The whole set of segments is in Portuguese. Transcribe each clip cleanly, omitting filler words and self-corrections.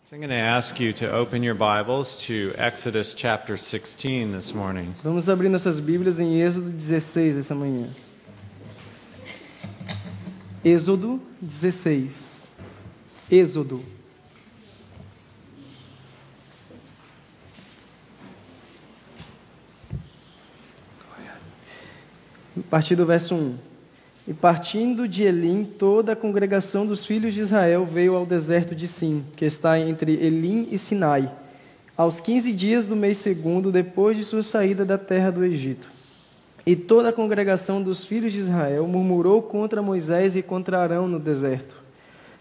So I'm going to ask you to open your Bibles to Exodus chapter 16 this morning. Vamos abrir nossas Bíblias em Êxodo 16 essa manhã. Êxodo 16. Êxodo. A partir do verso 1. E partindo de Elim, toda a congregação dos filhos de Israel veio ao deserto de Sim, que está entre Elim e Sinai, aos 15 dias do mês segundo, depois de sua saída da terra do Egito. E toda a congregação dos filhos de Israel murmurou contra Moisés e contra Arão no deserto.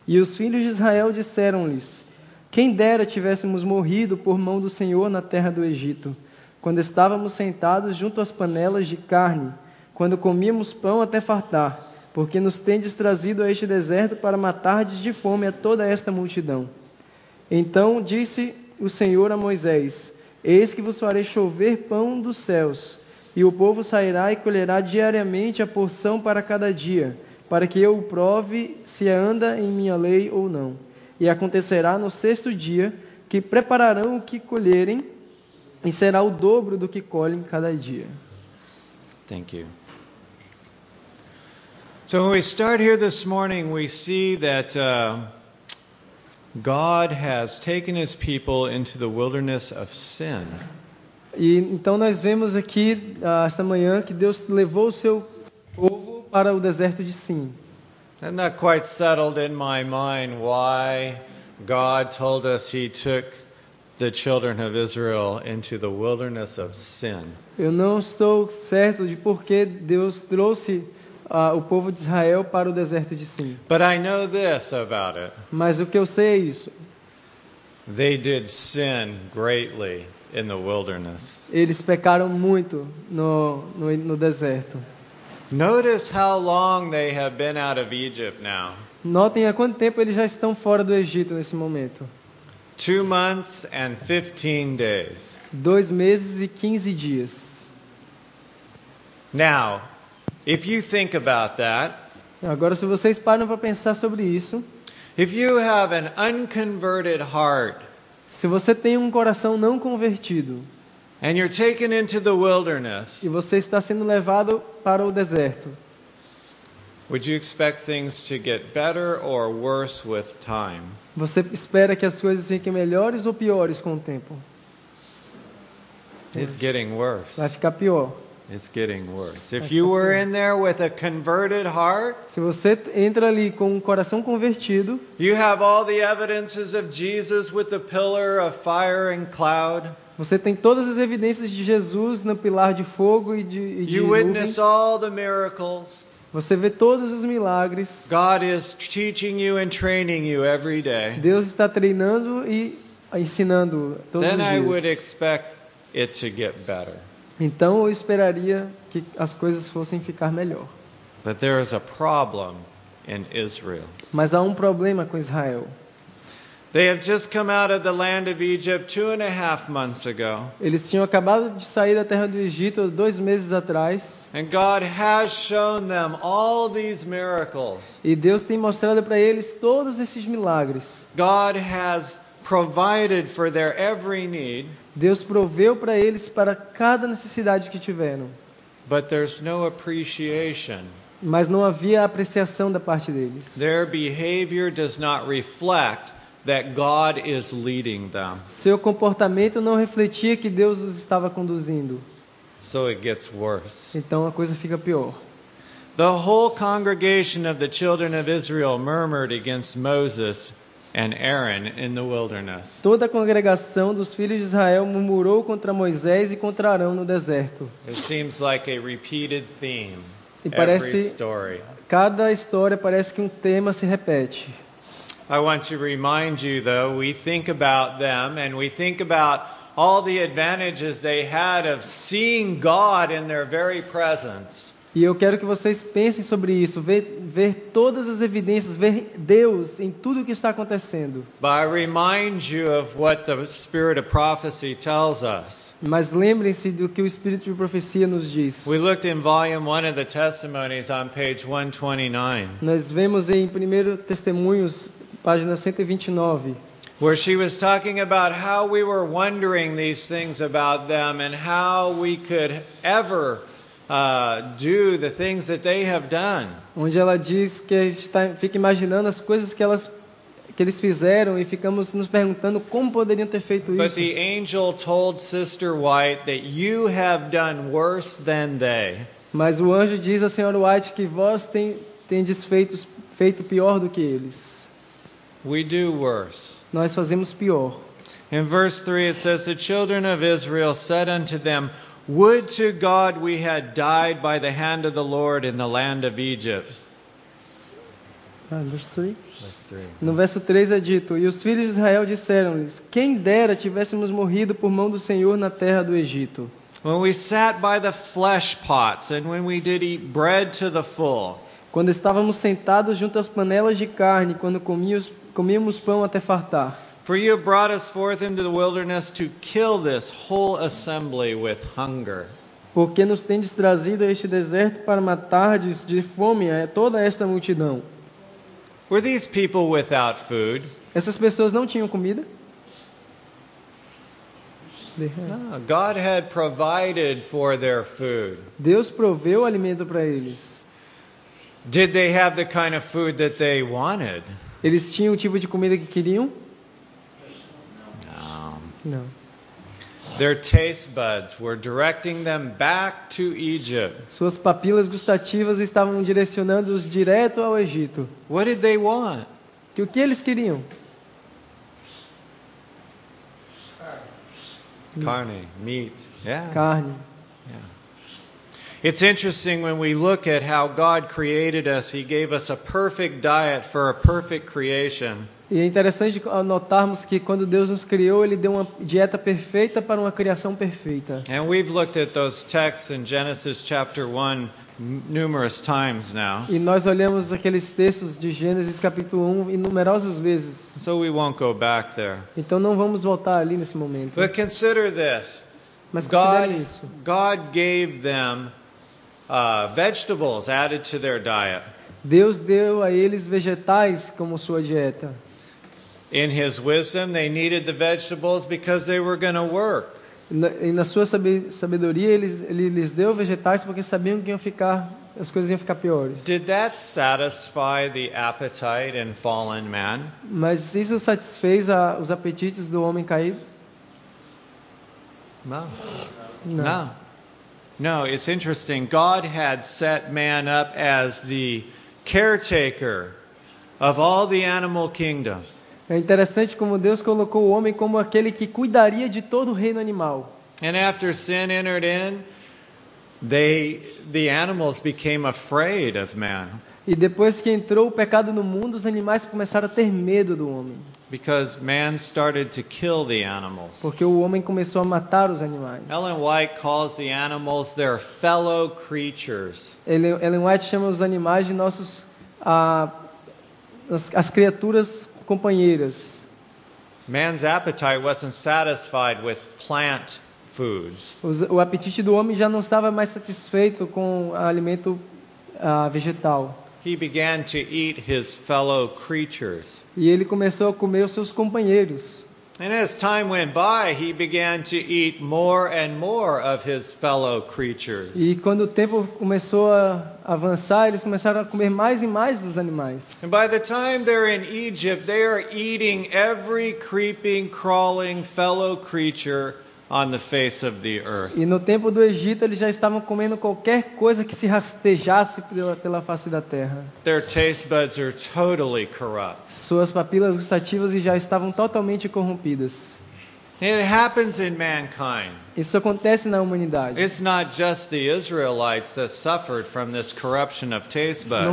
E os filhos de Israel disseram-lhes: quem dera tivéssemos morrido por mão do Senhor na terra do Egito, quando estávamos sentados junto às panelas de carne, quando comíamos pão até fartar, porque nos tendes trazido a este deserto para matardes de fome a toda esta multidão. Então disse o Senhor a Moisés: eis que vos farei chover pão dos céus, e o povo sairá e colherá diariamente a porção para cada dia, para que eu o prove se anda em minha lei ou não. E acontecerá no sexto dia que prepararão o que colherem, e será o dobro do que colhem cada dia. Thank you. So when we start here this morning, we see that God has taken his people into the wilderness of sin. E então nós vemos aqui esta manhã que Deus levou o seu povo para o deserto de Sim. I'm not quite settled in my mind why God told us he took the children of Israel into the wilderness of sin. Eu não estou certo de por que Deus trouxe o povo de Israel para o deserto de Sim. But I know this about it. Mas o que eu sei é isso. They did sin greatly in the wilderness. Eles pecaram muito no deserto. Notice how long they have been out of Egypt now. Notem há quanto tempo eles já estão fora do Egito nesse momento. 2 months and 15 days. 2 meses e 15 dias. Now, if you think about that, Agora, se vocês param para pensar sobre isso, if you have an unconverted heart se você tem um coração não convertido and you're taken into the wilderness, e você está sendo levado para o deserto, would you expect things to get better or worse with time? você espera que as coisas fiquem melhores ou piores com o tempo? It's getting worse. Vai ficar pior. It's getting worse. If you were in there with a converted heart, Se você entra ali com um coração convertido, you have all the evidences of Jesus with the pillar of fire and cloud. você tem todas as evidências de Jesus no pilar de fogo e de You nuvens. witness all the miracles. Você vê todos os milagres. God is teaching you and training you every day. Deus está treinando e ensinando todos Then I os would dias. expect it to get better. Então eu esperaria que as coisas fossem ficar melhor. But there is a problem in Israel. Mas há um problema com Israel. They have just come out of the land of Egypt 2.5 months ago. Eles tinham acabado de sair da terra do Egito 2 meses atrás. And God has shown them all these miracles. E Deus tem mostrado para eles todos esses milagres. God has provided for their every need. Deus proveu para eles para cada necessidade que tiveram. But there's no appreciation. Mas não havia apreciação da parte deles. Their behavior does not reflect that God is leading them. Seu comportamento não refletia que Deus os estava conduzindo. So it gets worse. Então a coisa fica pior. The whole congregation of the children of Israel murmured against Moses and Aaron in the wilderness. Toda a congregação dos filhos de Israel murmurou contra Moisés e contra Arão no deserto. It seems like a repeated theme. E Every parece, story. cada história parece que um tema se repete. I want to remind you, though, we think about them and we think about all the advantages they had of seeing God in their very presence. E eu quero que vocês pensem sobre isso, ver todas as evidências, ver Deus em tudo o que está acontecendo. But I remind you of what the spirit of prophecy tells us. Mas lembrem-se do que o Espírito de Profecia nos diz. We looked in volume 1 of the testimonies on page 129. Nós vemos em 1 Testemunhos, página 129. where she was talking about how we were wondering these things about them and how we could ever do the things that they have done. Onde ela diz que a gente fica imaginando as coisas que eles fizeram e ficamos nos perguntando como poderiam ter feito But isso. the angel told Sister White that you have done worse than they. Mas o anjo diz à senhora White que vós tendes feito pior do que eles. We do worse. Nós fazemos pior. In verse 3 it says, the children of Israel said unto them, would to God we had died by the hand of the Lord in the land of Egypt. Verse 3. Verse 3. No verso 3 é dito: E os filhos de Israel disseram-lhes: Quem dera tivéssemos morrido por mão do Senhor na terra do Egito. When we sat by the flesh pots and when we did eat bread to the full. Quando estávamos sentados junto às panelas de carne, quando comíamos pão até fartar. For you brought us forth into the wilderness to kill this whole assembly with hunger. Porque nos tendes trazido a este deserto para matardes de fome toda esta multidão. Were these people without food? Essas pessoas não tinham comida? No, God had provided for their food. Deus proveu alimento para eles. Did they have the kind of food that they wanted? Eles tinham o tipo de comida que queriam? Não. Their taste buds were directing them back to Egypt. Suas papilas gustativas estavam direcionando-os direto ao Egito. What did they want? Que o que eles queriam? Carne, meat. Yeah. Carne. It's interesting when we look at how God created us, He gave us a perfect diet for a perfect creation. E é interessante notarmos que quando Deus nos criou, Ele deu uma dieta perfeita para uma criação perfeita. And we've looked at those texts in Genesis chapter 1 numerous times now. E nós olhamos aqueles textos de Gênesis capítulo 1 numerosas vezes. So we won't go back there. Então não vamos voltar ali nesse momento. But consider this. Mas considerem isso. God gave them vegetables added to their diet. Deus deu a eles vegetais como sua dieta. In His wisdom, they needed the vegetables because they were going to work. E na sua sabedoria, ele lhes deu vegetais porque sabiam que as coisas iam ficar piores. Did that satisfy the appetite in fallen man? Mas isso satisfez os apetites do homem caído? No. Não. No, it's interesting. God had set man up as the caretaker of all the animal kingdom. É interessante como Deus colocou o homem como aquele que cuidaria de todo o reino animal. And after sin entered in, the animals became afraid of man. E depois que entrou o pecado no mundo, os animais começaram a ter medo do homem. Because man started to kill the animals. Porque o homem começou a matar os animais. Ellen White calls the animals their fellow creatures. Ellen White chama os animais de as criaturas companheiras. Man's appetite wasn't satisfied with plant foods. O apetite do homem já não estava mais satisfeito com alimento vegetal. He began to eat his fellow creatures. E ele começou a comer os seus companheiros. And as time went by, he began to eat more and more of his fellow creatures. E quando o tempo começou a avançar, eles começaram a comer mais e mais dos animais. And by the time they're in Egypt, they are eating every creeping, crawling fellow creature on the face of the earth. E no tempo do Egito, eles já estavam comendo qualquer coisa que se rastejasse pela face da terra. Their taste buds are totally corrupt. Suas papilas gustativas já estavam totalmente corrompidas. It happens in mankind. Isso acontece na humanidade. It's not just the Israelites that suffered from this corruption of taste buds.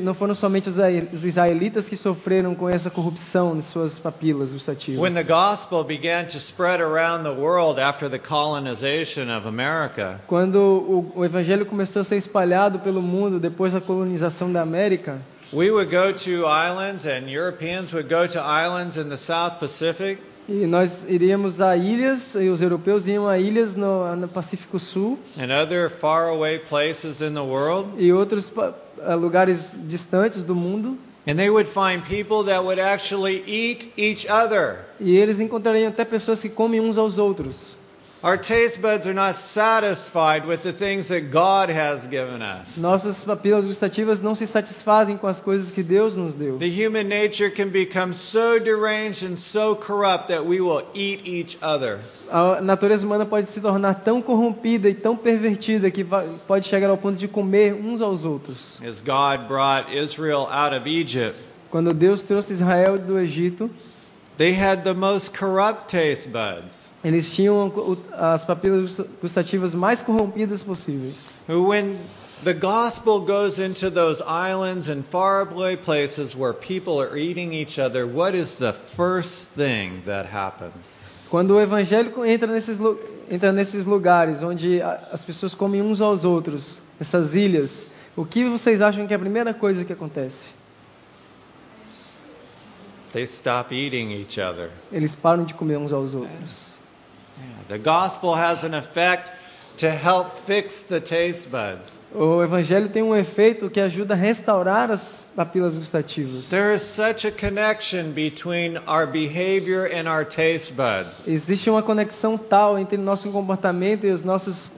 Não foram somente os israelitas que sofreram com essa corrupção de suas papilas gustativas. When the gospel began to spread around the world after the colonization of America, Quando o evangelho começou a ser espalhado pelo mundo depois da colonização da América, we would go to islands and Europeans would go to islands in the South Pacific. e nós iríamos a ilhas, e os europeus iam a ilhas no Pacífico Sul And other faraway places in the world. e outros lugares distantes do mundo. And they would find people that would actually eat each other. E eles encontrariam até pessoas que comem uns aos outros. Our taste buds are not satisfied with the things that God has given us. Nossas papilas gustativas não se satisfazem com as coisas que Deus nos deu. The human nature can become so deranged and so corrupt that we will eat each other. A natureza humana pode se tornar tão corrompida e tão pervertida que pode chegar ao ponto de comer uns aos outros. As God brought Israel out of Egypt, Quando Deus trouxe Israel do Egito, they had the most corrupt taste buds. eles tinham as papilas gustativas mais corrompidas possíveis. When the gospel goes into those islands and faraway places where people are eating each other, what is the first thing that happens? Quando o evangelho entra nesses lugares onde as pessoas comem uns aos outros, essas ilhas, o que vocês acham que é a primeira coisa que acontece? They stop eating each other. Eles param de comer uns aos outros. The gospel has an effect to help fix the taste buds. O evangelho tem um efeito que ajuda a restaurar as papilas gustativas. There is such a connection between our behavior and our taste buds. Existe uma conexão tal entre nosso comportamento e os nossos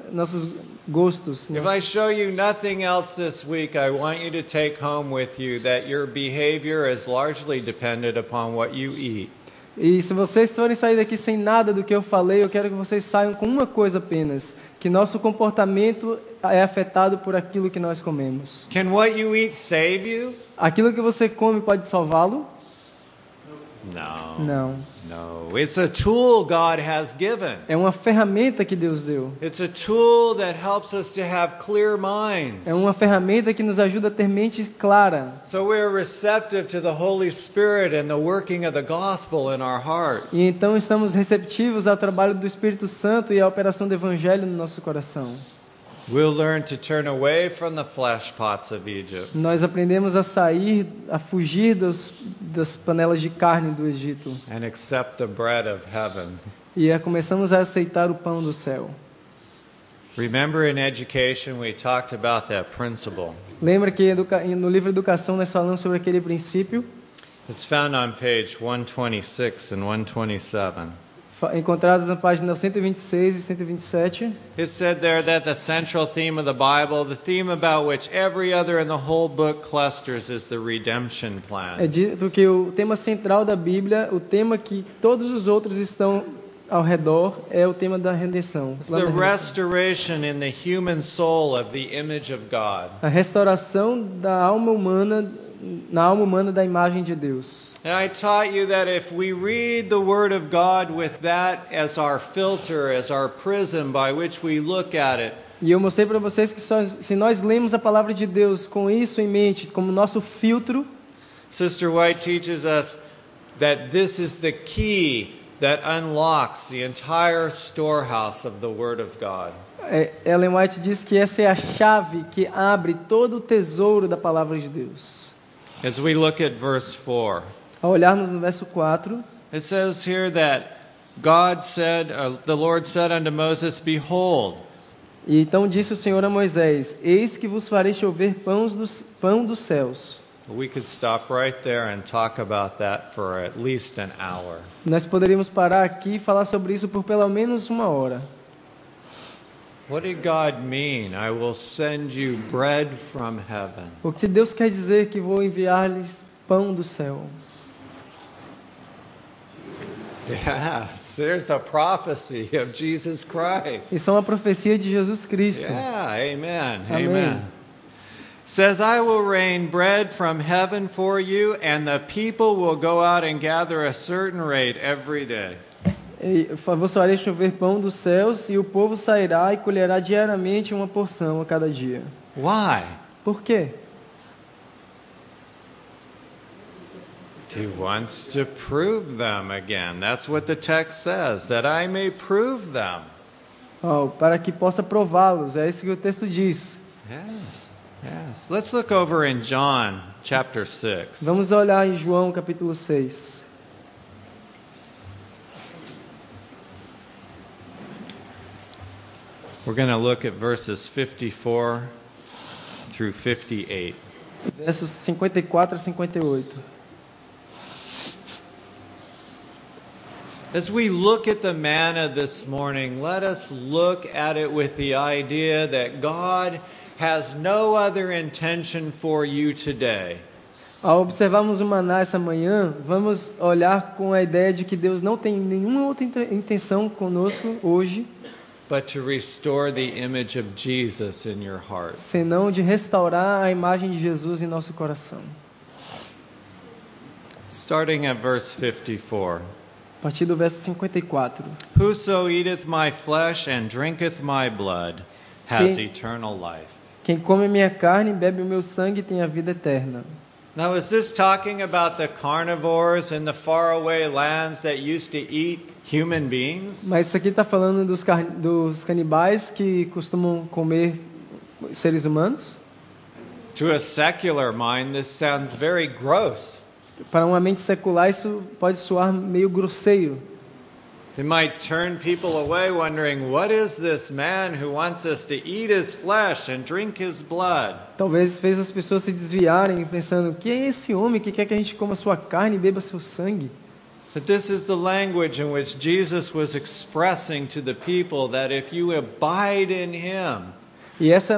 gostos. If I show you nothing else this week, I want you to take home with you that your behavior is largely dependent upon what you eat. E se vocês forem sair daqui sem nada do que eu falei, eu quero que vocês saiam com uma coisa apenas, que nosso comportamento é afetado por aquilo que nós comemos. Can what you eat save you? Aquilo que você come pode salvá-lo? No. Não. No. It's a tool God has given. É uma ferramenta que Deus deu. It's a tool that helps us to have clear minds. É uma ferramenta que nos ajuda a ter mente clara. So we're receptive to the Holy Spirit and the working of the gospel in our heart. E então estamos receptivos ao trabalho do Espírito Santo e à operação do Evangelho no nosso coração. We'll learn to turn away from the flesh pots of Egypt. Nós aprendemos a fugir das panelas de carne do Egito. And accept the bread of heaven. E começamos a aceitar o pão do céu. Remember in education we talked about that principle. Lembra que no livro Educação nós falamos sobre aquele princípio? It's found on page 126 and 127. Encontrados na página 126 e 127. It said there that the central theme of the Bible, the theme about which every other in the whole book clusters, is the redemption plan. É dito que o tema central da Bíblia, o tema que todos os outros estão ao redor, é o tema da redenção. It's the restoration in the human soul of the image of God. A restauração da alma humana, na alma humana da imagem de Deus. And I taught you that if we read the Word of God with that as our filter, as our prism by which we look at it, E eu mostrei para vocês que se nós lemos a palavra de Deus com isso em mente, como nosso filtro, Sister White teaches us that this is the key that unlocks the entire storehouse of the Word of God. Ellen White diz que essa é a chave que abre todo o tesouro da palavra de Deus. As we look at verse 4, Ao olharmos no verso 4, it says here that God said, the Lord said unto Moses, Behold. E então disse o Senhor a Moisés: Eis que vos farei chover pão dos céus. We could stop right there and talk about that for at least an hour. Nós poderíamos parar aqui e falar sobre isso por pelo menos uma hora. What did God mean? I will send you bread from heaven. O que Deus quer dizer que vou enviar-lhes pão do céu? Yes, there's a prophecy of Jesus Christ. Isso é uma profecia de Jesus Cristo. Yeah, amen. Amém. Amen. Says, I will rain bread from heaven for you, and the people will go out and gather a certain rate every day. Vos farei chover pão dos céus, e o povo sairá e colherá diariamente uma porção a cada dia. Why? Por quê? He wants to prove them again. That's what the text says, that I may prove them. Para que possa prová-los, é isso que o texto diz. Yes, yes. Let's look over in John chapter 6. Vamos olhar em João capítulo 6. We're going to look at verses 54 through 58. versos 54 a 58. As we look at the manna this morning, let us look at it with the idea that God has no other intention for you today. Ao observarmos o maná essa manhã, vamos olhar com a ideia de que Deus não tem nenhuma outra intenção conosco hoje, but to restore the image of Jesus in your heart. senão de restaurar a imagem de Jesus em nosso coração. Starting at verse 54. A partir do verso 54. Whoso eateth my flesh and drinketh my blood has Quem- eternal life. Quem come minha carne e bebe o meu sangue tem a vida eterna. Now, is this talking about the carnivores in the faraway lands that used to eat human beings? Mas isso aqui está falando dos canibais que costumam comer seres humanos? To a secular mind, this sounds very gross. Para uma mente secular, isso pode soar meio grosseiro. They might turn people away wondering, what is this man who wants us to eat his flesh and drink his blood? Talvez fez as pessoas se desviarem pensando, quem é esse homem que quer que a gente coma sua carne e beba seu sangue? But this is the language in which Jesus was expressing to the people that if you abide in him,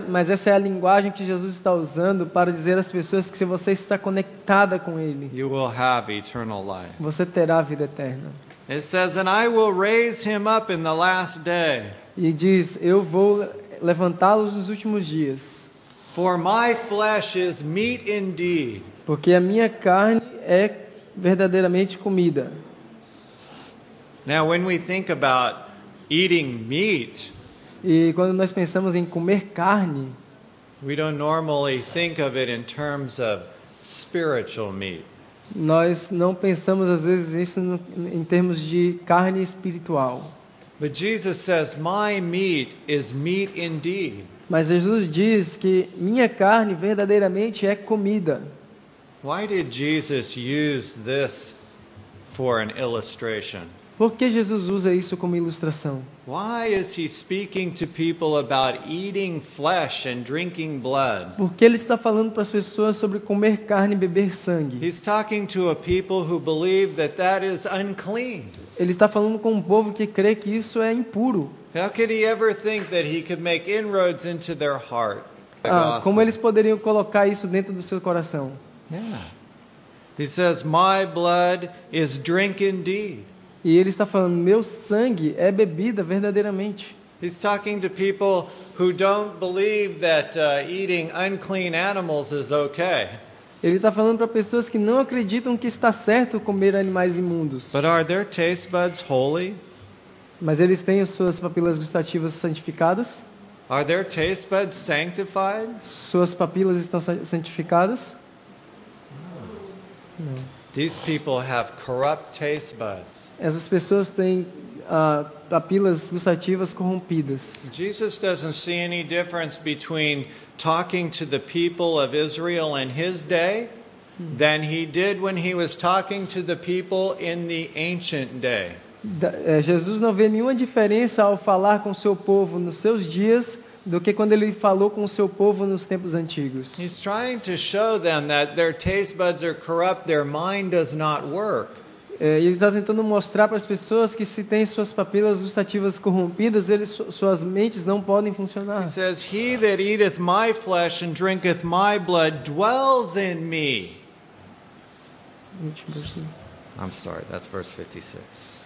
Mas essa é a linguagem que Jesus está usando para dizer às pessoas que se você está conectada com Ele, you will have eternal life. você terá a vida eterna. It says, and I will raise him up in the last day. E diz, eu vou levantá-los nos últimos dias, For my flesh is meat indeed, porque a minha carne é verdadeiramente comida. Now, when we think about eating meat, E quando nós pensamos em comer carne, we don't normally think of it in terms of spiritual meat. nós não pensamos às vezes isso em termos de carne espiritual. But Jesus says, my meat is meat indeed. Mas Jesus diz que minha carne verdadeiramente é comida. Why did Jesus use this for an illustration? Por que Jesus usa isso como ilustração? Why is he speaking to people about eating flesh and drinking blood? Porque ele está falando para as pessoas sobre comer carne e beber sangue. He's talking to a people who believe that that is unclean. Ele está falando com um povo que crê que isso é impuro. How could he ever think that he could make inroads into their heart? Como eles poderiam colocar isso dentro do seu coração? Yeah. He says, my blood is drink indeed. E ele está falando, meu sangue é bebida verdadeiramente. He's talking to people who don't believe that eating unclean animals is okay. Ele está falando para pessoas que não acreditam que está certo comer animais imundos. But are their taste buds holy? Mas eles têm as suas papilas gustativas santificadas? Are their taste buds sanctified? Suas papilas estão santificadas? These people have corrupt taste buds. Essas pessoas têm papilas gustativas corrompidas. Jesus doesn't see any difference between talking to the people of Israel in his day than he did when he was talking to the people in the ancient day. Jesus não vê nenhuma diferença ao falar com o seu povo nos seus dias do que quando ele falou com o seu povo nos tempos antigos. He's trying to show them that their taste buds are corrupt, their mind does not work. Ele está tentando mostrar para as pessoas que se têm suas papilas gustativas corrompidas, suas mentes não podem funcionar. He says, he that eateth my flesh and drinketh my blood dwells in me. I'm sorry, that's verse 56.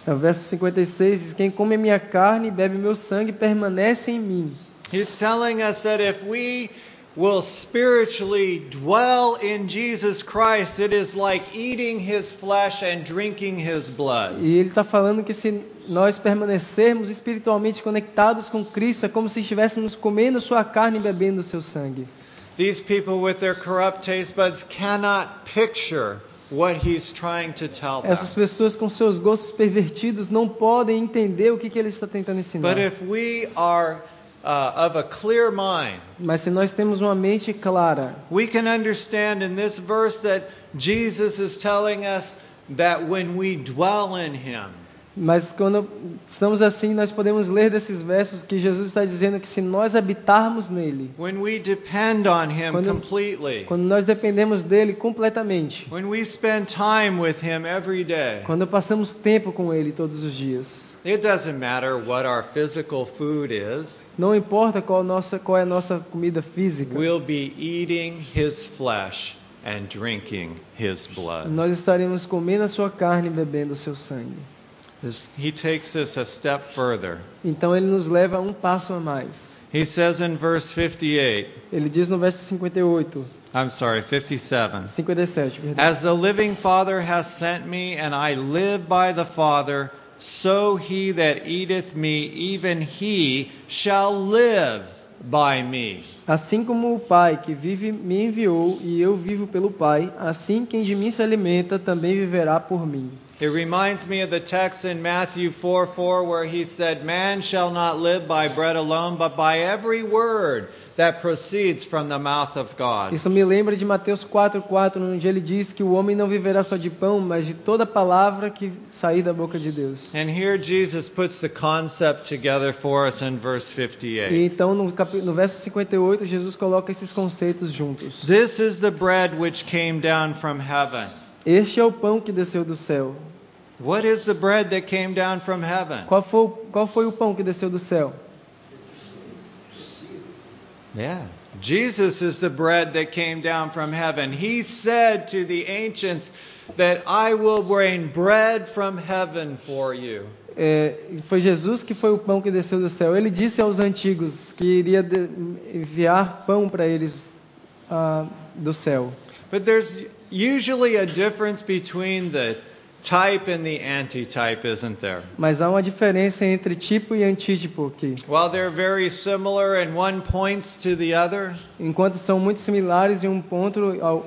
O verso 56 diz, quem come minha carne e bebe meu sangue permanece em mim. He's telling us that if we will spiritually dwell in Jesus Christ, it is like eating his flesh and drinking his blood. E ele está falando que se nós permanecermos espiritualmente conectados com Cristo, é como se estivéssemos comendo sua carne e bebendo seu sangue. These people with their corrupt taste buds cannot picture what he's trying to tell them. Essas pessoas com seus gostos pervertidos não podem entender o que ele está tentando ensinar. But if we are of a clear mind, Mas se nós temos uma mente clara, we can understand in this verse that Jesus is telling us that when we dwell in him, Mas quando estamos assim, nós podemos ler desses versos que Jesus está dizendo que se nós habitarmos nele, when we depend on Him completely, quando nós dependemos dele completamente, when we spend time with Him every day, quando passamos tempo com ele todos os dias, it doesn't matter what our physical food is, não importa qual é a nossa comida física, we'll be eating His flesh and drinking His blood. nós estaremos comendo a sua carne e bebendo o seu sangue. He takes this a step further. Então ele nos leva um passo a mais. He says in verse 58, Ele diz no verso 58, I'm sorry, 57. 57, perdão. As the living Father has sent me, and I live by the Father, so he that eateth me, even he shall live by me. Assim como o Pai que vive me enviou e eu vivo pelo Pai, assim quem de mim se alimenta também viverá por mim. It reminds me of the text in Matthew 4:4 where he said, Man shall not live by bread alone, but by every word that proceeds from the mouth of God. Isso me lembra de Mateus 4:4, onde ele diz que o homem não viverá só de pão, mas de toda palavra que sair da boca de Deus. And here Jesus puts the concept together for us in verse E 58. então no verso 58, Jesus coloca esses conceitos juntos. This is the bread which came down from heaven. Este é o pão que desceu do céu. What is the bread that came down from heaven? Qual foi o pão que desceu do céu? Yeah. Jesus is the bread that came down from heaven. He said to the ancients that I will bring bread from heaven for you. Foi Jesus que foi o pão que desceu do céu. Ele disse aos antigos que iria enviar pão para eles do céu. But there's usually a difference between the type and the antitype, isn't there? Mas há uma diferença entre tipo e antítipo aqui. While they're very similar and one points to the other, Enquanto são muito similares em um ponto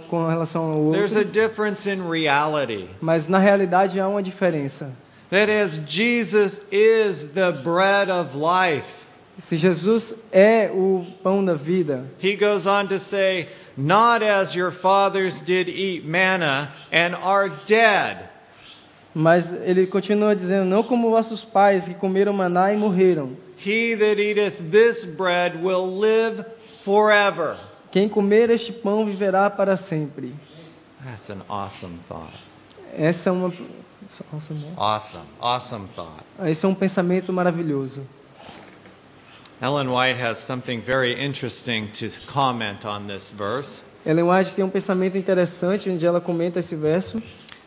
com relação ao there's a outro, difference in reality. mas na realidade há uma diferença. That is, Jesus is the bread of life. Se Jesus é o pão da vida, He goes on to say, not as your fathers did eat manna and are dead. mas ele continua dizendo, não como vossos pais que comeram maná e morreram. He that eateth this bread will live forever. Quem comer este pão viverá para sempre. That's an awesome thought. Essa é uma Awesome thought. Esse é um pensamento maravilhoso. Ellen White has something very interesting to comment on this verse. Ellen White tem um pensamento interessante onde ela comenta esse verso.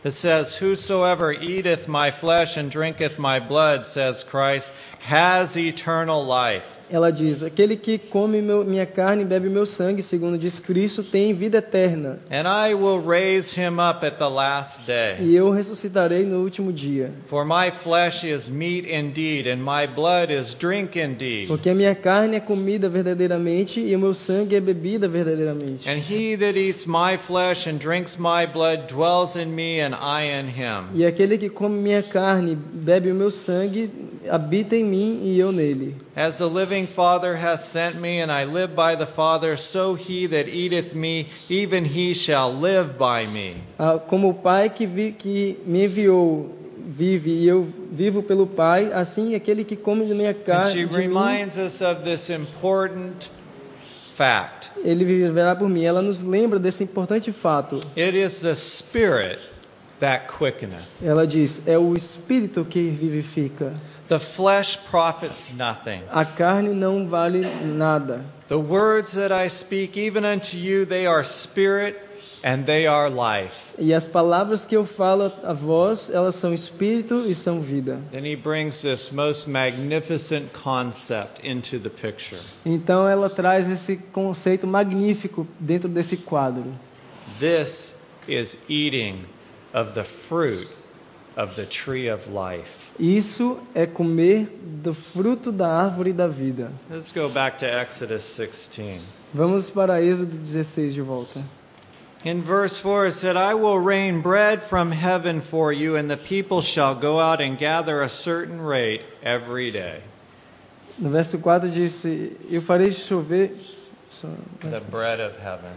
It says, whosoever eateth my flesh and drinketh my blood, says Christ, has eternal life. Ela diz, aquele que come minha carne e bebe meu sangue, segundo diz Cristo, tem vida eterna. And I will raise him up at the last day. E eu ressuscitarei no último dia. For my flesh is meat indeed, and my blood is drink indeed. Porque a minha carne é comida verdadeiramente e o meu sangue é bebida verdadeiramente. And he that eats my flesh and drinks my blood dwells in me, and I in him. E aquele que come minha carne, bebe o meu sangue, habita em mim e eu nele. As the living Father hath sent me, and I live by the Father, so he that eateth me, even he shall live by me. Como o Pai que me enviou vive e eu vivo pelo Pai, assim aquele que come da minha And carne, she de mim, reminds us of this important fact. ele viverá por mim. Ela nos lembra desse importante fato. It is the Spirit that quickeneth. Ela diz, é o Espírito que vivifica. The flesh profits nothing. A carne não vale nada. The words that I speak even unto you, they are spirit and they are life. E as palavras que eu falo a vós, elas são espírito e são vida. Then he brings this most magnificent concept into the picture. Então ela traz esse conceito magnífico dentro desse quadro. This is eating of the fruit of the tree of life. Isso é comer do fruto da árvore da vida. Let's go back to Exodus 16. Vamos para Êxodo 16 de volta. In verse 4 it said, I will rain bread from heaven for you, and the people shall go out and gather a certain rate every day. No verso 4 diz, eu farei chover The bread of heaven.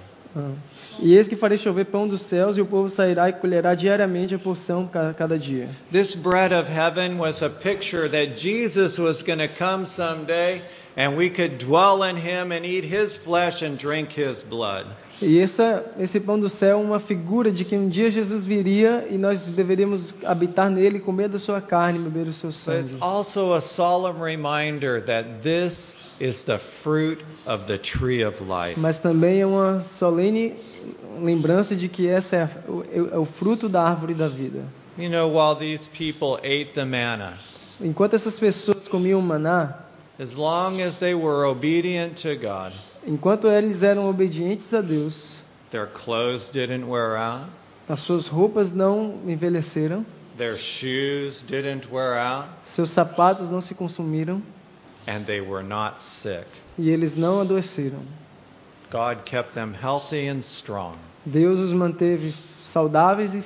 E eis que farei chover pão dos céus, e o povo sairá e colherá diariamente a porção cada dia. This bread of heaven was a picture that Jesus was going to come someday and we could dwell in him and eat his flesh and drink his blood. E esse pão do céu é uma figura de que um dia Jesus viria e nós deveríamos habitar nele, comer da sua carne, beber o seu But it's sangue. also a solemn reminder that this is the fruit of the tree of life. Mas também é uma solene lembrança de que essa é o fruto da árvore da vida. You know, while these people ate the manna, Enquanto essas pessoas comiam maná, as long as they were obedient to God, enquanto eles eram obedientes a Deus, their clothes didn't wear out, as suas roupas não envelheceram, their shoes didn't wear out, seus sapatos não se consumiram and they were not sick. e eles não adoeceram. God kept them healthy and strong. Deus os manteve saudáveis e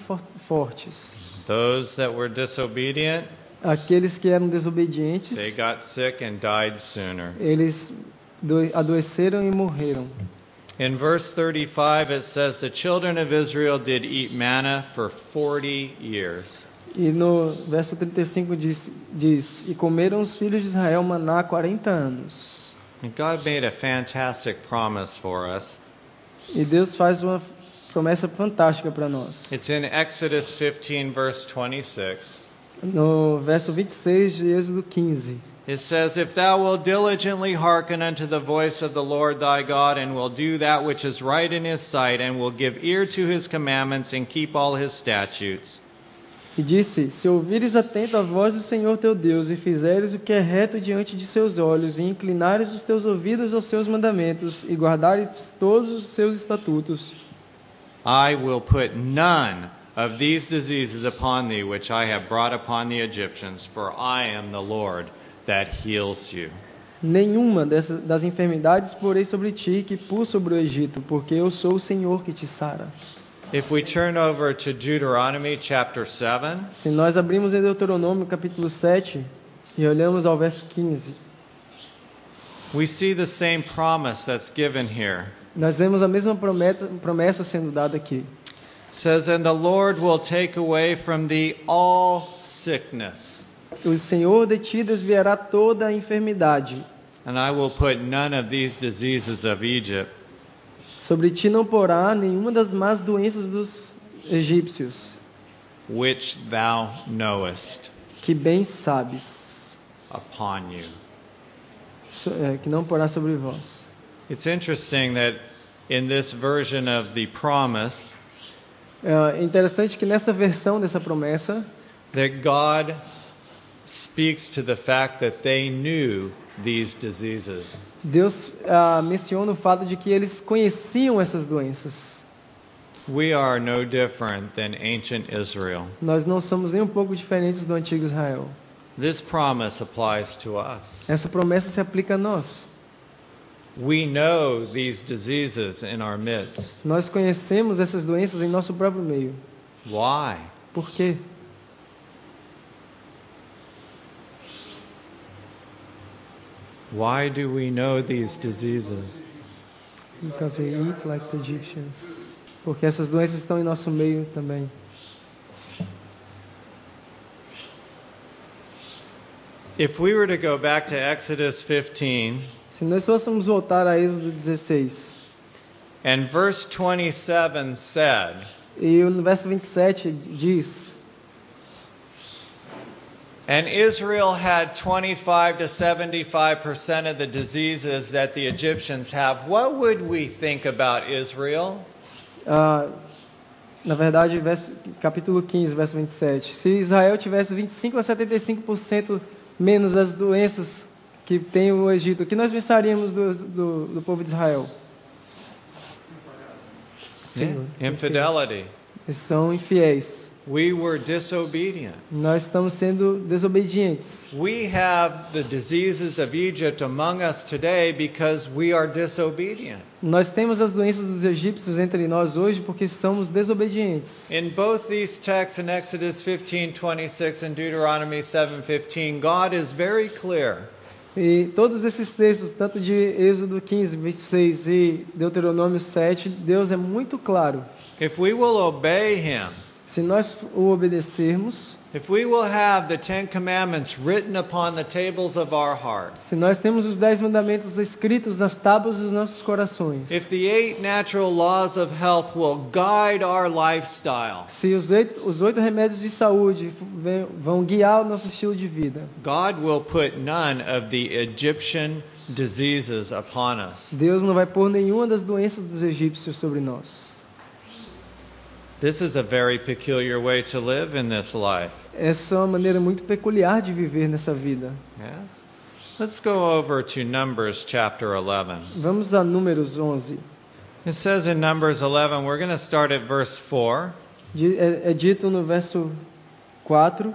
fortes. Those that were disobedient, Aqueles que eram desobedientes, they got sick and died sooner. eles adoeceram e morreram. In verse 35, it says, the children of Israel did eat manna for 40 years. E no verso 35 diz: E comeram os filhos de Israel maná 40 anos. And God made a fantastic promise for us. E Deus faz uma promessa fantástica para nós. It's in Exodus 15, verse 26. No verso 26 de Êxodo 15. It says, if thou wilt diligently hearken unto the voice of the Lord thy God, and will do that which is right in his sight, and will give ear to his commandments, and keep all his statutes. E disse: Se ouvires atento a voz do Senhor teu Deus, e fizeres o que é reto diante de seus olhos, e inclinares os teus ouvidos aos seus mandamentos, e guardares todos os seus estatutos, I will put none of these diseases upon thee, which I have brought upon the Egyptians, for I am the Lord that heals you. nenhuma das enfermidades porei sobre ti que pus sobre o Egito, porque eu sou o Senhor que te sara. If we turn over to Deuteronomy chapter 7, Se nós abrimos em Deuteronômio capítulo 7 e olhamos ao verso 15, we see the same promise that's given here. nós vemos a mesma promessa sendo dada aqui. It says, and the Lord will take away from thee all sickness, O Senhor de ti desviará toda a enfermidade. and I will put none of these diseases of Egypt, Sobre ti não porá nenhuma das más doenças dos egípcios, which thou knowest, que bem sabes, upon you. que não porá sobre vós. It's interesting that in this version of the promise, É interessante que nessa versão dessa promessa, that God speaks to the fact that they knew these diseases. Deus menciona o fato de que eles conheciam essas doenças. We are no different than ancient Israel. Nós não somos nem um pouco diferentes do antigo Israel. This promise applies to us. Essa promessa se aplica a nós. We know these diseases in our midst. Nós conhecemos essas doenças em nosso próprio meio. Why? Por quê? Why do we know these diseases? Because we eat like the Egyptians. Porque essas doenças estão em nosso meio também. If we were to go back to Exodus 15, Se nós fôssemos voltar a Êxodo 16, and verse 27 said, e no verso 27 diz: and Israel had 25 to 75% of the diseases that the Egyptians have, what would we think about Israel? Na verdade, capítulo 15, verso 27. Se Israel tivesse 25 a 75% menos das doenças que tem o Egito, o que nós pensaríamos do povo de Israel? Infidelity. Eles são infiéis. We were disobedient. Nós estamos sendo desobedientes. We have the diseases of Egypt among us today because we are disobedient. Nós temos as doenças dos egípcios entre nós hoje porque somos desobedientes. In both these texts, in Exodus 15:26 and Deuteronomy 7:15, God is very clear. E todos esses textos, tanto de Êxodo 15, 26 e Deuteronômio 7, Deus é muito claro. If we will obey Him, Se nós o obedecermos, if we will have the Ten Commandments written upon the tables of our heart, se nós temos os 10 mandamentos escritos nas tábuas dos nossos corações, if the 8 natural laws of health will guide our lifestyle, se os 8 remédios de saúde vão guiar o nosso estilo de vida, God will put none of the Egyptian diseases upon us. Deus não vai pôr nenhuma das doenças dos egípcios sobre nós. This is a very peculiar way to live in this life. Essa é uma maneira muito peculiar de viver nessa vida. Yes. Let's go over to Numbers chapter 11. Vamos a Números 11. It says in Numbers 11, we're going to start at verse 4. É dito no verso 4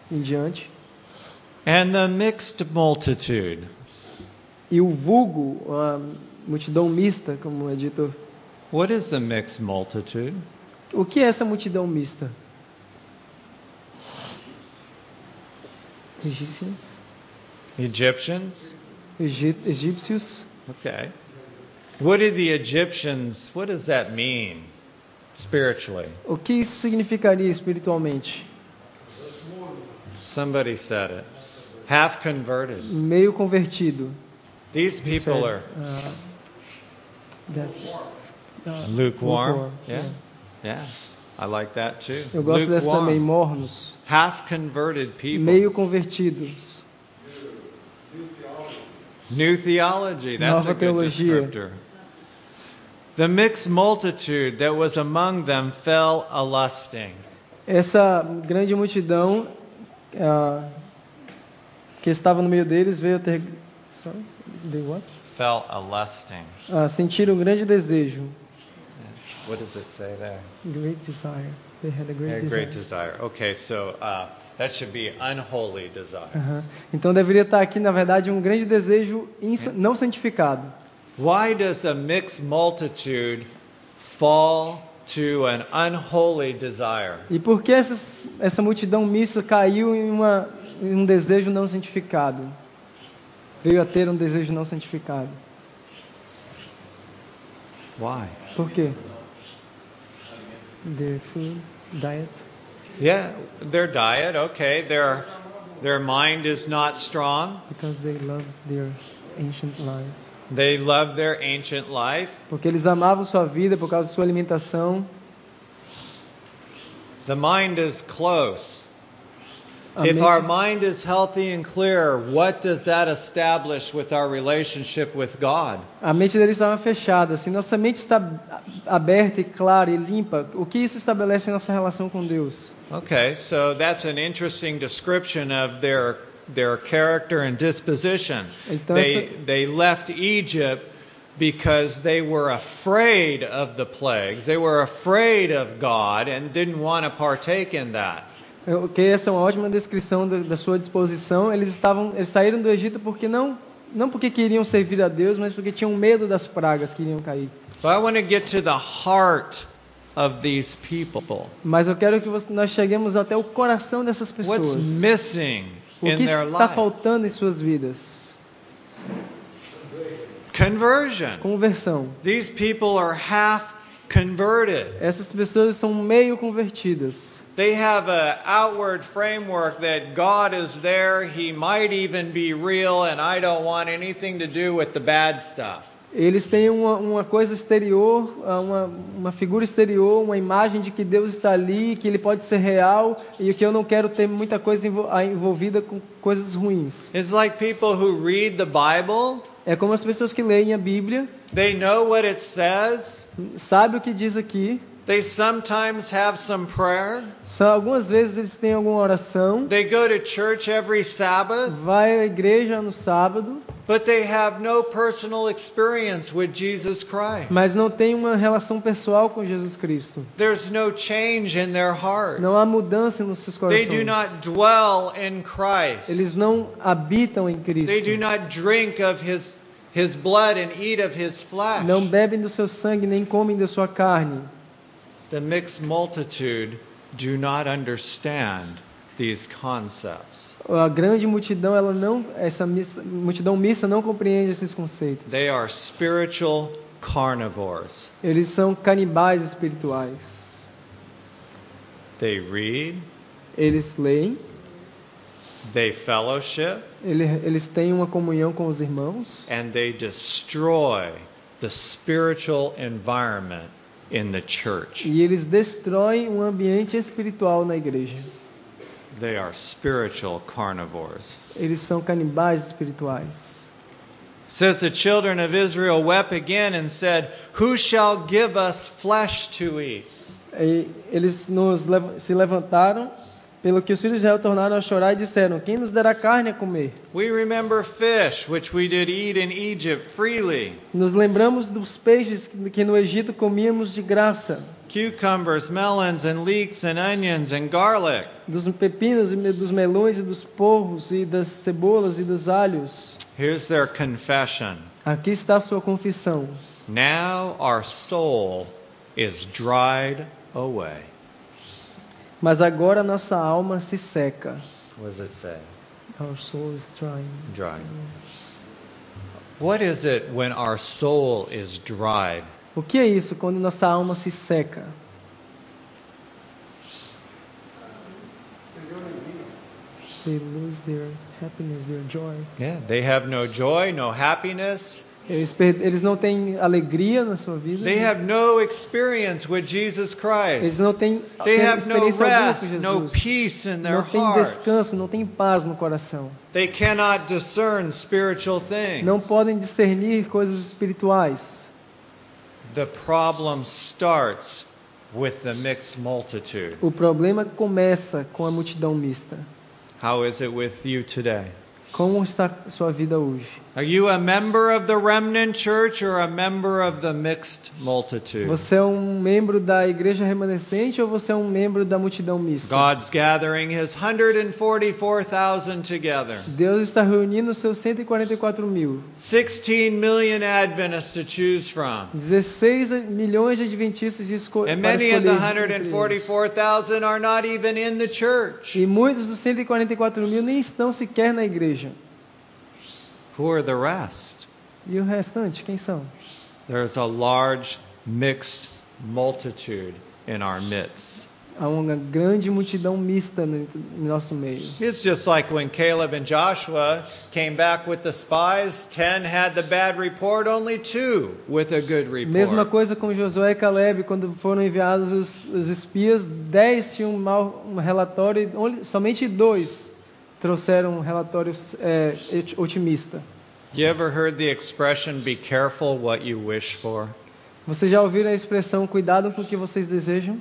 em diante. And the mixed multitude. E o vulgo, a multidão mista, como é dito. What is the mixed multitude? O que é essa multidão mista? Egípcios. Egyptians? Egípcios. Okay. What do the Egyptians, what does that mean spiritually? O que isso significaria espiritualmente? Somebody said it. Half converted. Meio convertido. These people are lukewarm. Yeah. Yeah. I like that too. Eu gosto dessa também, mornos. Half converted people. Meio convertidos. New theology. That's Nova a good teologia. descriptor. The mixed multitude that was among them fell a lusting. Essa grande multidão que estava no meio deles veio a ter Fell a lusting. Sentiram um grande desejo. What does it say there? Great desire. They had a great desire. Great desire. Okay, so that should be unholy desire. Então deveria estar aqui, na verdade, um grande desejo não santificado. Why does a mixed multitude fall to an unholy desire? E por que essa multidão mista caiu em um desejo não santificado? Veio a ter um desejo não santificado. Why? Por quê? Their food, diet. Yeah, their diet, okay. Their mind is not strong. Because they loved their ancient life. They love their ancient life. Porque eles amavam sua vida por causa da sua alimentação. The mind is close. If our mind is healthy and clear, what does that establish with our relationship with God? A mente deles estava fechada. Se nossa mente está aberta e clara e limpa, o que isso estabelece em nossa relação com Deus? Okay, so that's an interesting description of their character and disposition. Então, they left Egypt because they were afraid of the plagues. They were afraid of God and didn't want to partake in that. Essa é uma ótima descrição da sua disposição. Eles saíram do Egito porque não porque queriam servir a Deus, mas porque tinham medo das pragas que iriam cair. But I want to get to the heart of these people. Mas eu quero que nós cheguemos até o coração dessas pessoas. What's missing in their life? O que está faltando em suas vidas? Conversion. Conversão. These people are half converted. Essas pessoas são meio convertidas. They have an outward framework that God is there, He might even be real, and I don't want anything to do with the bad stuff. Eles têm uma coisa exterior, uma figura exterior, uma imagem de que Deus está ali, que Ele pode ser real, e que eu não quero ter muita coisa envolvida com coisas ruins. It's like people who read the Bible. É como as pessoas que leem a Bíblia. They know what it says. Sabe o que diz aqui. They sometimes have some prayer. Algumas vezes eles têm alguma oração. They go to church every Sabbath. Vai à igreja no sábado. But they have no personal experience with Jesus Christ. Mas não tem uma relação pessoal com Jesus Cristo. There's no change in their heart. Não há mudança nos seus corações. They do not dwell in Christ. Eles não habitam em Cristo. They do not drink of His blood and eat of His flesh. Não bebem do seu sangue nem comem da sua carne. The mixed multitude do not understand these concepts. A grande multidão, multidão mista não compreende esses conceitos. They are spiritual carnivores. Eles são canibais espirituais. They read, Eles leem, they fellowship, eles têm uma comunhão com os irmãos and they destroy the spiritual environment in the church. e eles destroem um ambiente espiritual na igreja. They are spiritual carnivores. Eles são canibais espirituais. It says the children of Israel wept again and said, "Who shall give us flesh to eat?" E eles se levantaram, pelo que os filhos de Israel tornaram a chorar e disseram: quem nos dará carne a comer? We remember fish, which we did eat in Egypt freely, Nos lembramos dos peixes que no Egito comíamos de graça, cucumbers, melons, and leeks, and onions, and garlic. dos pepinos e dos melões e dos porros e das cebolas e dos alhos. Here's their confession. Aqui está a sua confissão. Now our soul is dried away. Mas agora nossa alma se seca. What does it say? Our soul is drying. Dried. What is it when our soul is dried? O que é isso quando nossa alma se seca? They lose their happiness, their joy. Yeah, they have no joy, no happiness. Eles não têm alegria na sua vida. They have no experience with Jesus Eles Christ. não têm They have no experiência alguma com rest, no Jesus. peace in their Não tem heart. descanso, não tem paz no coração. They cannot discern spiritual Não things. podem discernir coisas espirituais. The problem starts with the mixed multitude. O problema começa com a multidão mista. How is it with you today? Como está a sua vida hoje? Are you a member of the remnant church or a member of the mixed multitude? Você é um membro da igreja remanescente ou você é um membro da multidão mista? God's gathering his 144,000 together. Deus está reunindo os seus 144 mil. 16 million Adventists to choose from. 16 milhões de adventistas para And many of the escolher entre eles. 144,000 are not even in the church. E muitos dos 144 mil nem estão sequer na igreja. Who are the rest? E o restante, quem são? There's a large mixed multitude in our midst. Há uma grande multidão mista no nosso meio. It's just like when Caleb and Joshua came back with the spies, 10 had the bad report, only 2 with a good Mesma report. coisa com Josué e Caleb, quando foram enviados os espias, 10 tinham um relatório, somente 2 trouxeram um relatório otimista. You ever heard the expression, be careful what you wish for? Vocês já ouviram a expressão, cuidado com o que vocês desejam?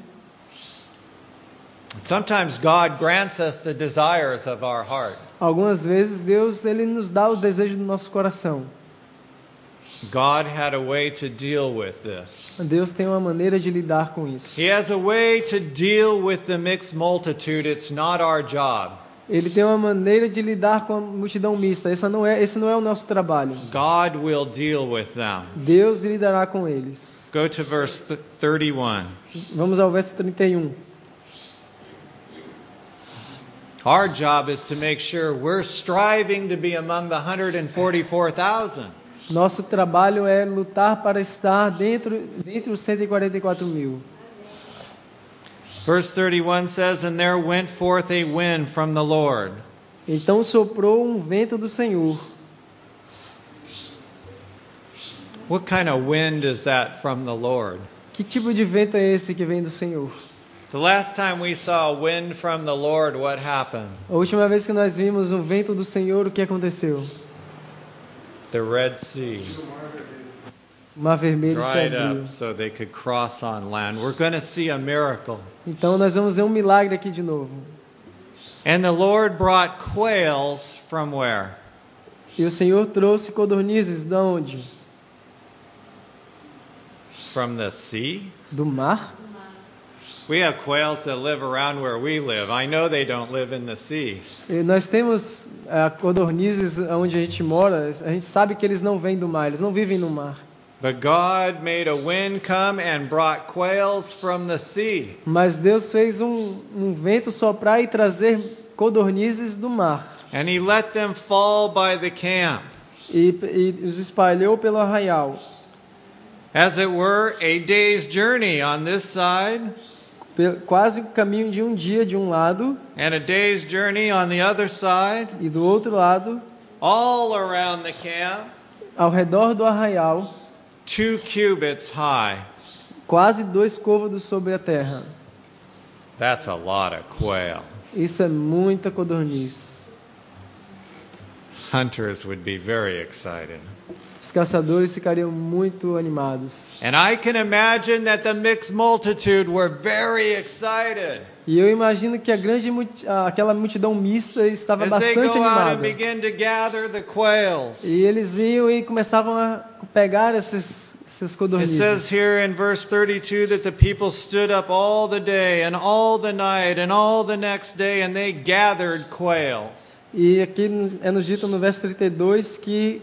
Sometimes God grants us the desires of our heart. Algumas vezes Deus ele nos dá o desejo do nosso coração. God had a way to deal with this. Deus tem uma maneira de lidar com isso. He has a way to deal with the mixed multitude. It's not our job. Ele tem uma maneira de lidar com a multidão mista. Esse não é o nosso trabalho. God will deal with them. Deus lidará com eles. Go to verse 31. Vamos ao verso 31. Our job is to make sure we're striving to be among the 144,000. Nosso trabalho é lutar para estar dentre os 144 mil. Verse 31 says, "And there went forth a wind from the Lord." Então soprou um vento do Senhor. What kind of wind is that from the Lord? Que tipo de vento é esse que vem do Senhor? The last time we saw a wind from the Lord, what happened? A última vez que nós vimos um vento do Senhor, o que aconteceu? The Red Sea O Mar Vermelho se dried abriu. up so they could cross on land. We're going to see a miracle. Então nós vamos ver um milagre aqui de novo. And the Lord brought quails from where? E o Senhor trouxe codornizes de onde? From the sea? Do mar? We have quails that live around where we live. I know they don't live in the sea. E nós temos codornizes onde a gente mora. A gente sabe que eles não vêm do mar, eles não vivem no mar. But God made a wind come and brought quails from the sea. Mas Deus fez um vento soprar e trazer codornizes do mar and he let them fall by the camp, e os espalhou pelo arraial, as it were, a day's journey on this side, quase o caminho de um dia de um lado and a day's journey on the other side, e do outro lado, all around the camp, ao redor do arraial, 2 cubits high. quase 2 côvados sobre a terra. That's a lot of quail. Isso é muita codorniz. Hunters would be very excited. Os caçadores ficariam muito animados. And I can imagine that the mixed multitude were very excited E eu imagino que aquela multidão mista estava as they bastante go out and animada. begin to gather the quails. E eles iam e começavam a pegar esses It codornizes. says here in verse 32 that the people stood up all the day and all the night and all the next day and they gathered quails. E aqui é nos dito no verso 32 que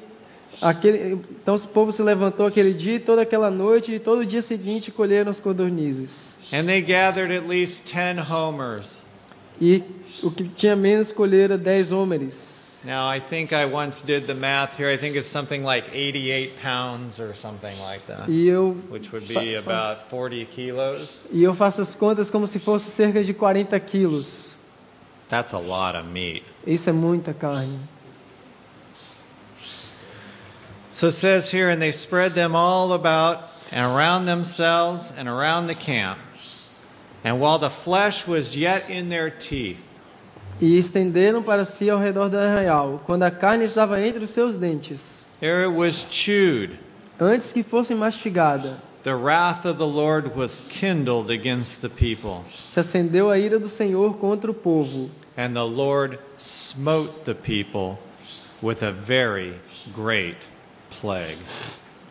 então o povo se levantou aquele dia, toda aquela noite e todo dia seguinte colheram as codornizes. And they gathered at least 10 homers. E o que tinha menos colheram 10 homens. Now, I think I once did the math here. I think it's something like 88 pounds or something like that, E eu which would be about 40 kilos. faço as contas como se fosse cerca de 40 quilos. That's a lot of meat. Isso é muita carne. So it says here, and they spread them all about and around themselves and around the camp. And while the flesh was yet in their teeth, E estenderam para si ao redor do arraial, quando a carne estava entre os seus dentes, ere it was chewed, antes que fosse mastigada, the wrath of the Lord was kindled against the people, se acendeu a ira do Senhor contra o povo. and the Lord smote the people with a very great plague.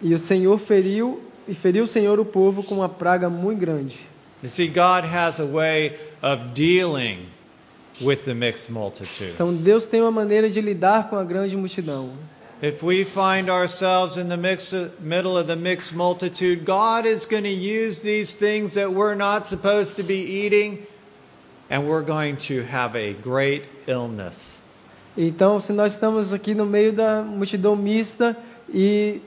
E o Senhor feriu o Senhor o povo com uma praga muito grande. You see, God has a way of dealing with the mixed multitude. Então Deus tem uma maneira de lidar com a grande multidão. If we find ourselves in the middle of the mixed multitude, God is going to use these things that we're not supposed to be eating, and we're going to have a great illness. Então, se nós estamos aqui no meio da multidão mista e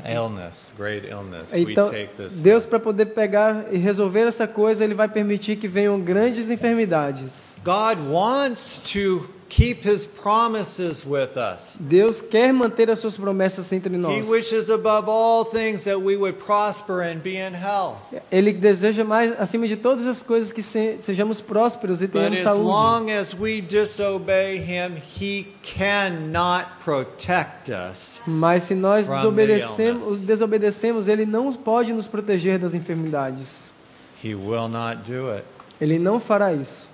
Illness, great illness. então, We take this. Deus, para poder pegar e resolver essa coisa, Ele vai permitir que venham grandes enfermidades. God wants to keep His promises with us. Deus quer manter as suas promessas entre nós. He wishes above all things that we would prosper and be in health. Ele deseja mais, acima de todas as coisas, que sejamos prósperos e But tenhamos as saúde. long as we disobey Him, He cannot protect us. Mas se nós From the illness. desobedecemos, Ele não pode nos proteger das enfermidades. He will not do it. Ele não fará isso.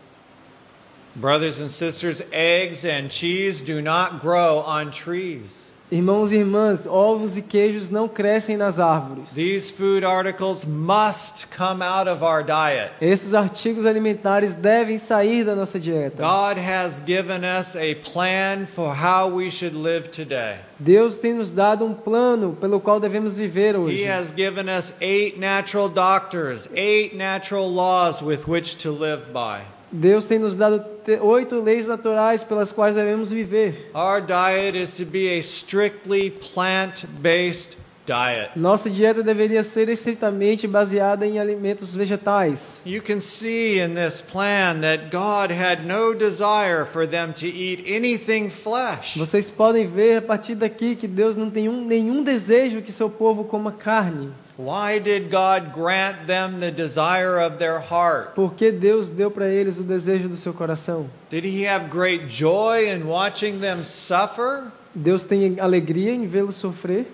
Brothers and sisters, eggs and cheese do not grow on trees. Irmãos e irmãs, ovos e queijos não crescem nas árvores. These food articles must come out of our diet. Esses artigos alimentares devem sair da nossa dieta. God has given us a plan for how we should live today. Deus tem nos dado um plano pelo qual devemos viver hoje. He has given us 8 natural doctors, 8 natural laws with which to live by. Deus tem nos dado 8 leis naturais pelas quais devemos viver. Our diet is to be a strictly plant-based diet. Nossa dieta deveria ser estritamente baseada em alimentos vegetais. You can see in this plan that God had no desire for them to eat anything flesh. Vocês podem ver a partir daqui que Deus não tem nenhum desejo que seu povo coma carne. Why did God grant them the desire of their heart? Porque Deus deu para eles o desejo do seu coração. Did He have great joy in watching them suffer? Deus tem alegria em vê-los sofrer?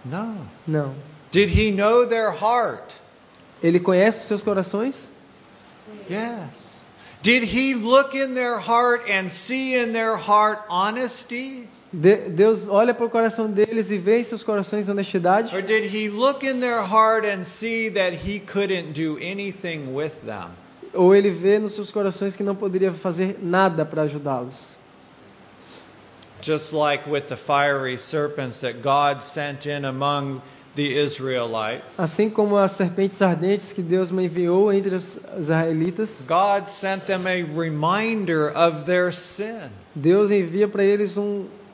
No. Não. Did He know their heart? Ele conhece os seus corações? Yes. Did He look in their heart and see in their heart honesty? Deus olha para o coração deles e vê em seus corações honestidade? Or did He look in their heart and see that He couldn't do anything with them? Ou ele vê nos seus corações que não poderia fazer nada para ajudá-los? Just like with the fiery serpents that God sent in among the Israelites, Assim como as serpentes ardentes que Deus enviou entre os israelitas, God sent them a reminder of their sin. Deus envia para eles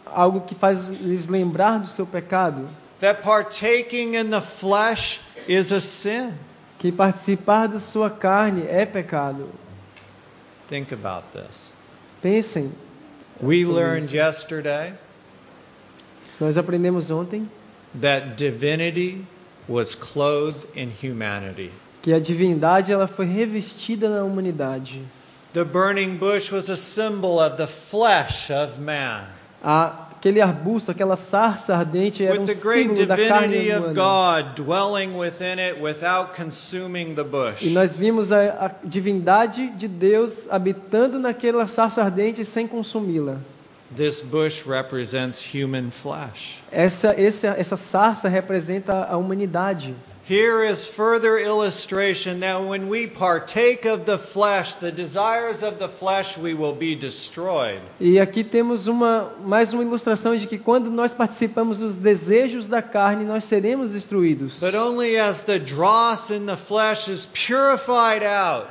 algo que faz eles lembrar do seu pecado, That partaking in the flesh is a sin. que participar da sua carne é pecado. Think about this. Pensem, We sobre learned isso. yesterday Nós aprendemos ontem that divinity was clothed in humanity. que a divindade ela foi revestida na humanidade. The burning bush was a symbol of the flesh of man. Aquele arbusto, aquela sarça ardente era With um the great símbolo da carne divinity of humana. God dwelling within it without consuming the bush. E nós vimos a divindade de Deus habitando naquela sarça ardente sem consumi-la. This bush represents human flesh. Essa sarça representa a humanidade. Here is further illustration that when we partake of the flesh, the desires of the flesh, we will be destroyed. E aqui temos mais uma ilustração de que quando nós participamos dos desejos da carne, nós seremos destruídos. But only as the dross in the flesh is purified out,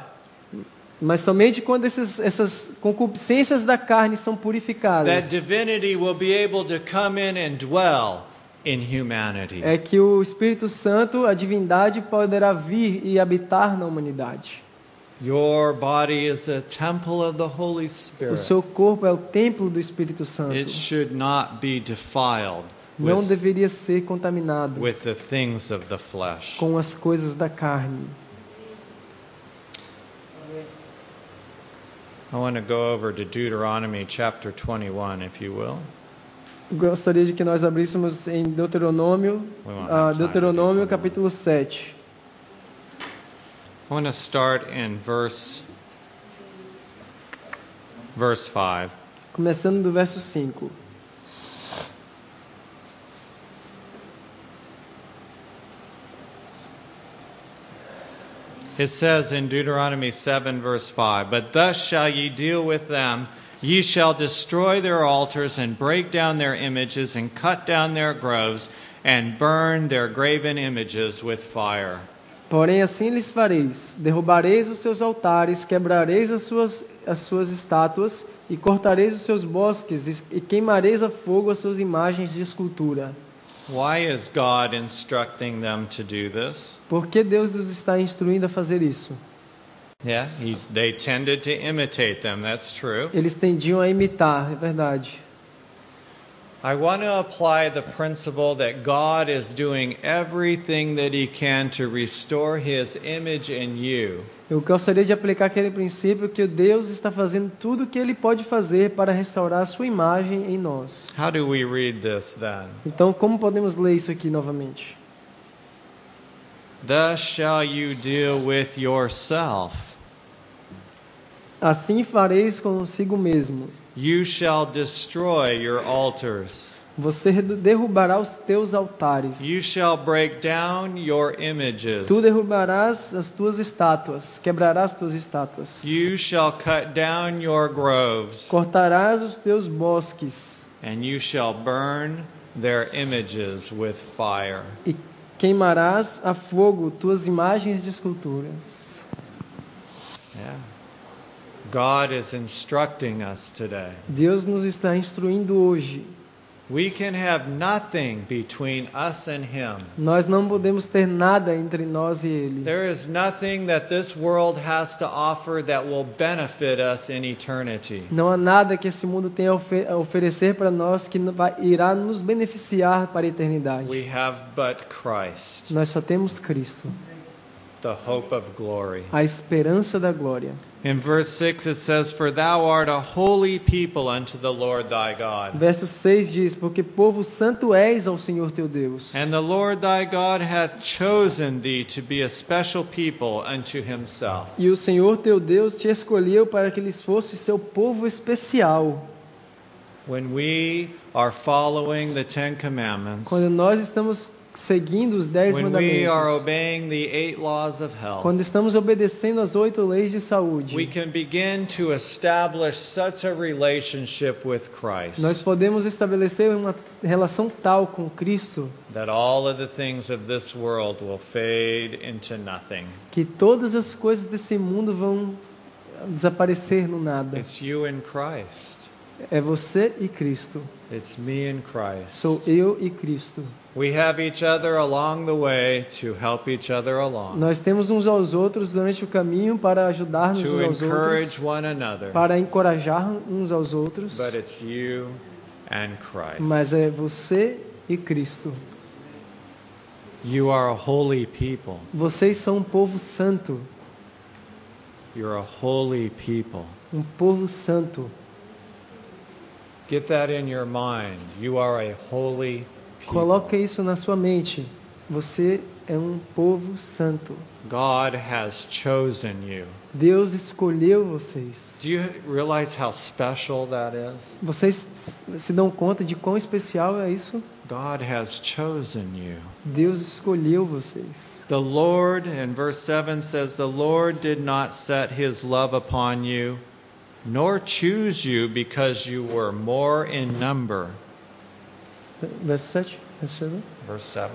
Mas somente quando essas concupiscências da carne são that purificadas, divinity will be able to come in and dwell in humanity. é que o Espírito Santo, a divindade, poderá vir e habitar na humanidade. Your body is a temple of the Holy O Spirit. seu corpo é o templo do Espírito Santo. It should not be defiled Não with, deveria ser contaminado with the things of the flesh. com as coisas da carne. I want to go over to Deuteronomy chapter 21, if you will. Gostaria de que nós abríssemos em Deuteronômio, We won't have time Deuteronômio to do capítulo 7. I want to start in verse 5. Começando do verso 5. It says in Deuteronomy 7, verse 5, "But thus shall ye deal with them. Ye shall destroy their altars, and break down their images, and cut down their groves, and burn their graven images with fire." Porém assim lhes fareis: derrubareis os seus altares, quebrareis as suas estátuas, e cortareis os seus bosques, e queimareis a fogo as suas imagens de escultura. Why is God instructing them to do this? Por que Deus os está instruindo a fazer isso? Yeah, they tended to imitate them, that's true. Eles tendiam a imitar, é verdade. I want to apply the principle that God is doing everything that He can to restore His image in you. Eu gostaria de aplicar aquele princípio que Deus está fazendo tudo o que Ele pode fazer para restaurar a sua imagem em nós. How do we read this then? Então, como podemos ler isso aqui novamente? Thus shall you deal with yourself. Assim fareis consigo mesmo. You shall destroy your altars. Você derrubará os teus altares. You shall break down your images. Tu derrubarás as tuas estátuas, quebrarás as tuas estátuas. You shall cut down your groves, Cortarás os teus bosques and you shall burn their images with fire. e queimarás a fogo tuas imagens de esculturas. Yeah. God is instructing us today. Deus nos está instruindo hoje. We can have nothing between us and Him. Nós não podemos ter nada entre nós e Ele. There is nothing that this world has to offer that will benefit us in eternity. Não há nada que esse mundo tenha a oferecer para nós que irá nos beneficiar para a eternidade. We have but Christ, Nós só temos Cristo, the hope of glory. a esperança da glória. In verse 6 it says, "For thou art a holy people unto the Lord thy God. Verso 6 diz: porque povo santo és ao Senhor teu Deus. And the Lord thy God hath chosen thee to be a special people unto himself." E o Senhor teu Deus te escolheu para que lhes fosse seu povo especial. When we are following the Ten Commandments, Quando nós estamos seguindo os 10 when we are mandamentos, obeying the 8 laws of health, quando estamos obedecendo às 8 leis de saúde, we can begin to establish such a relationship with Christ nós podemos estabelecer uma relação tal com Cristo that all of the things of this world will fade into nothing. que todas as coisas desse mundo vão desaparecer no nada. It's you and Christ. É você e Cristo. It's me and Christ. Sou eu e Cristo. We have each other along the way to help each other along, Nós temos uns aos outros durante o caminho para ajudar-nos to uns aos encourage outros, one another. para encorajar uns aos outros, But it's you and Christ. mas é você e Cristo. You are a holy people. Vocês são um povo santo, You're a holy people. um povo santo. Get that in your mind. You are a holy people. Coloque isso na sua mente. Você é um povo santo. God has chosen you. Deus escolheu vocês. Do you realize how special that is? Vocês se dão conta de quão especial é isso? God has chosen you. Deus escolheu vocês. The Lord, in verse 7 says, the Lord did not set his love upon you, nor choose you because you were more in number. Verso 7. Verse 7.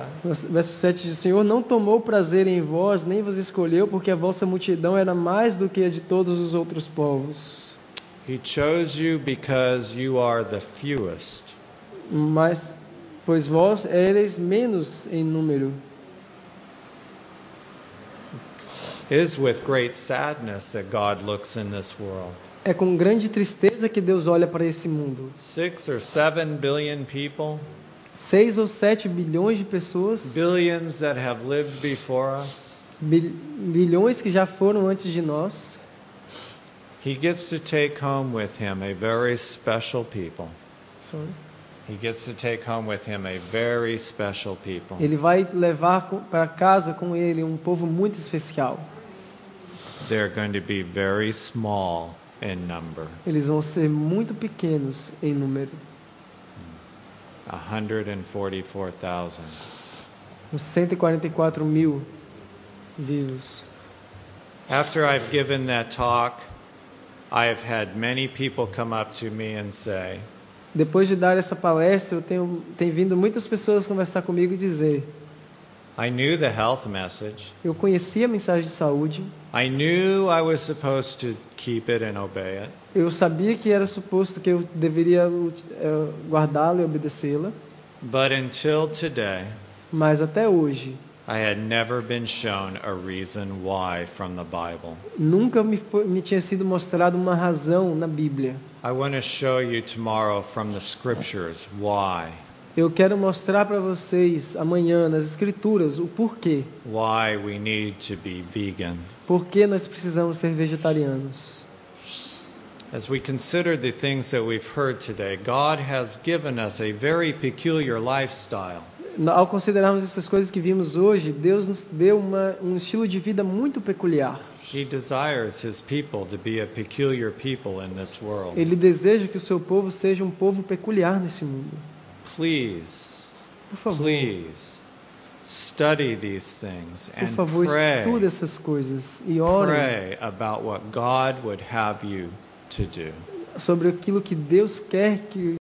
Verso 7 diz: O Senhor não tomou prazer em vós, nem vos escolheu, porque a vossa multidão era mais do que a de todos os outros povos. He chose you because you are the fewest. Mas, pois vós eres menos em número. It is with great sadness that God looks in this world. É com grande tristeza que Deus olha para esse mundo. 6 or 7 billion people, 6 ou 7 bilhões de pessoas, billions that have lived before us. bilhões que já foram antes de nós. He gets to take home with him a very special people. He gets to take home with him a very special people. Ele vai levar para casa com ele um povo muito especial. They're going to be very small in number. Eles vão ser muito pequenos em número. 144,000. Uns 144 mil vivos. After I've given that talk, I have had many people come up to me and say, Depois de dar essa palestra, tem vindo muitas pessoas conversar comigo e dizer: I knew the health message. eu conhecia a mensagem de saúde, I knew I was supposed to keep it and obey it. eu sabia que era suposto que eu deveria guardá-la e obedecê-la, But until today, mas até hoje, I had never been shown a reason why from the Bible. nunca me tinha sido mostrado uma razão na Bíblia. I want to show you tomorrow from the scriptures why. Eu quero mostrar para vocês amanhã nas Escrituras o porquê. Why we need to be vegan. Por que nós precisamos ser vegetarianos? As we consider the things that we've heard today, God has given us a very peculiar lifestyle. Ao considerarmos essas coisas que vimos hoje, Deus nos deu um estilo de vida muito peculiar. He desires his people to be a peculiar people in this world. Ele deseja que o seu povo seja um povo peculiar nesse mundo. Please, Por favor, please study these things por and favor, estude pray, essas coisas e ore pray about what God would have you to do. sobre aquilo que Deus quer que